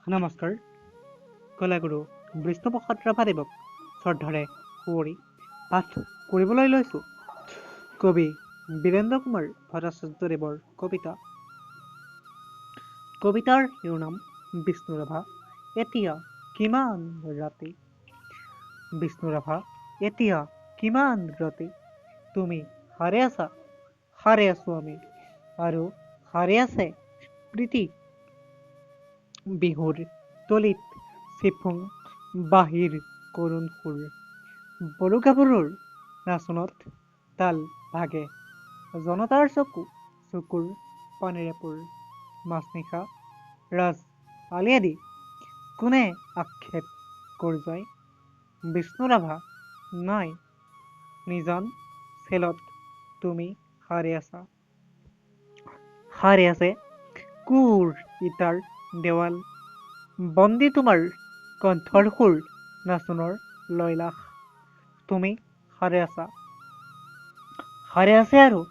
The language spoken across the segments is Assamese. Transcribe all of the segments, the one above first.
নমস্কাৰ। কলাগুৰু বিষ্ণুপ্ৰসাদ ৰাভাদেৱক শ্ৰদ্ধাৰে সুঁৱৰি পাঠ কৰিবলৈ লৈছোঁ কবি বীৰেন্দ্ৰ কুমাৰ ভট্টাচাৰ্যদেৱৰ কবিতা। কবিতাৰ শিৰোনাম বিষ্ণু ৰাভা। এতিয়া কিমান ৰাতি, বিষ্ণু ৰাভা। এতিয়া কিমান ৰাতি, তুমি সাৰে আছা, সাৰে আছো আমি, আৰু সাৰে আছে প্ৰীতি। বিহুৰ তলিত চিফুং বাঁহীৰ কৰুণ সুৰ, বড়ো গাভৰুৰ নাচনত তাল ভাগে, জনতাৰ চকুৰ পানীৰে পোৰ। মাজনিশা ৰাজ আলিয়েদি কোনে আক্ষেপ কৰি যায়, বিষ্ণু ৰাভা নাই নিজান চেলত তুমি সাৰে আছা। সাৰে আছে কোৰ ইটাৰ দেৱাল, বন্দী তোমাৰ কণ্ঠৰ সুৰ, নাচোনৰ লয়লাস। তুমি সাৰে আছা, সাৰে আছে আৰু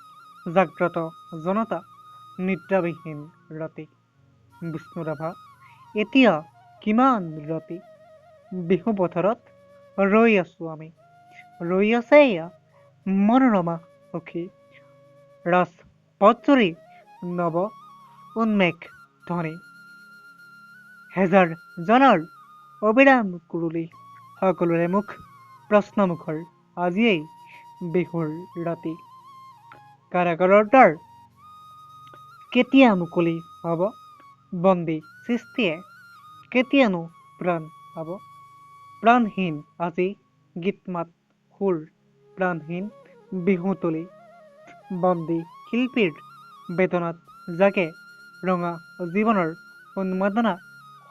জাগ্ৰত জনতা, নিদ্ৰাবিহীন ৰাতি। বিষ্ণু ৰাভা। এতিয়া কিমান ৰাতি, বিহু পথাৰত ৰৈ আছো আমি, ৰৈ আছে এয়া মনোৰমা সখী। ৰাজপথজুৰি নৱ উন্মেষ ধ্বনি, হেজাৰ জনৰ অবিৰাম কুৰুলি, সকলোৰে মুখ প্ৰশ্নমুখৰ আজিয়েই বিহুৰ ৰাতি। কাৰাগাৰৰ দ্বাৰ কেতিয়া মুকলি হ'ব, বন্দী সৃষ্টিয়ে কেতিয়ানো প্ৰাণ পাব। প্ৰাণহীন আজি গীত মাত সুৰ, প্ৰাণহীন বিহুতলী। বন্দী শিল্পীৰ বেদনাত জাগে ৰঙা জীৱনৰ উন্মাদনা,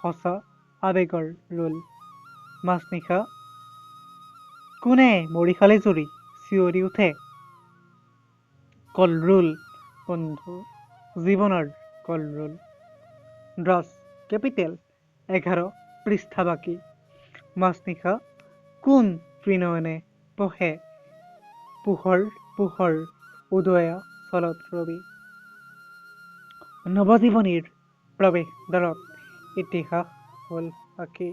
সঁচা আবেগৰ ৰোল। মাজনিশা কোনে মৰিশালি জুৰি চিঞৰি উঠে, কলৰোল বন্ধু জীৱনৰ কলৰোল। ড্ৰাছ কেপিটেল 11 পৃষ্ঠা বাকী। মাজনিশা কোন ত্ৰিনয়নে পঢ়ে, পোহৰ পোহৰ উদয়া চলত ৰবি। নৱজীৱনীৰ প্ৰৱেশ দ্বাৰত ইতিহাস হ'ল আঁকি,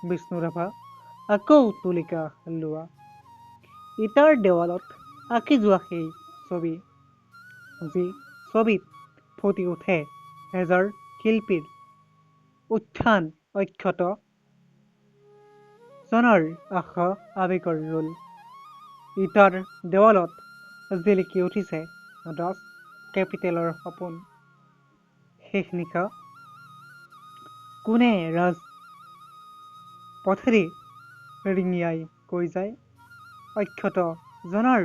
বিষ্ণু ৰাভা আকৌ তুলিকা লোৱা। ইটাৰ দেৱালত আঁকি যোৱা সেই ছবি, যি ছবিত ফুটি উঠে হেজাৰ শিল্পীৰ উত্থান, অক্ষত জনৰ আশা আবেগৰ ৰোল। ইটাৰ দেৱালত জিলিকি উঠিছে ড্ৰাছ কেপিটেলৰ সপোন। শেষ নিশা কোনে ৰাজ পথেদি ৰিঙিয়াই কৈ যায়, অক্ষত জনৰ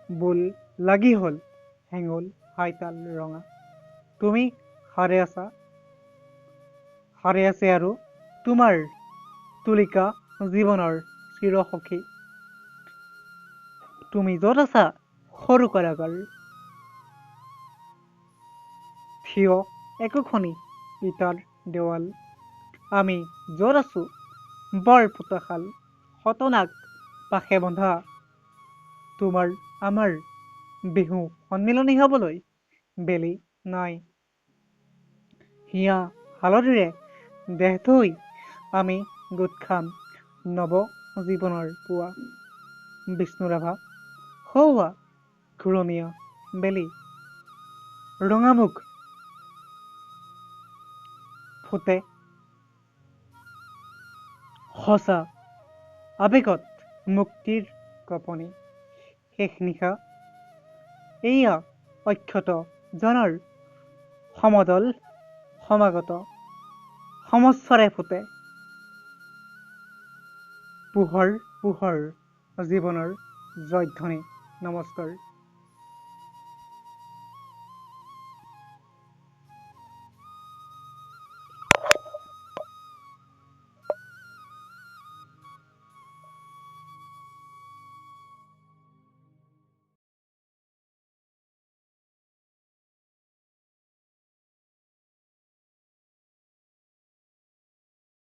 বোল লাগি হ'ল হেঙুল হাইতাল ৰঙা। তুমি সাৰে আছা, সাৰে আছে আৰু তোমাৰ তুলিকা জীৱনৰ চিৰসখী। তুমি য'ত আছা সৰু কাৰাগাৰ, থিয় একোখনি ইটাৰ দেৱাল। আমি য'ত আছো বৰ পোতাশাল, শতনাগ পাশে বন্ধা। তোমাৰ আমাৰ বিহু সন্মিলনী হবলৈ বেলি নাই। হিয়া হালধিৰে দেহ ধুই আমি গোট খাম নৱ জীৱনৰ পুৱা। বিষ্ণু ৰাভা। সৌৱা ঘূৰণীয়া বেলি, ৰঙামুখ ফুটে সঁচা আবেগত মুক্তিৰ কঁপনি। শেষ নিশা এয়া অক্ষত জনৰ সমদল সমাগত, সমস্বৰে ফুটে পোহৰ পোহৰ জীৱনৰ জয়ধ্বনি। নমস্কাৰ।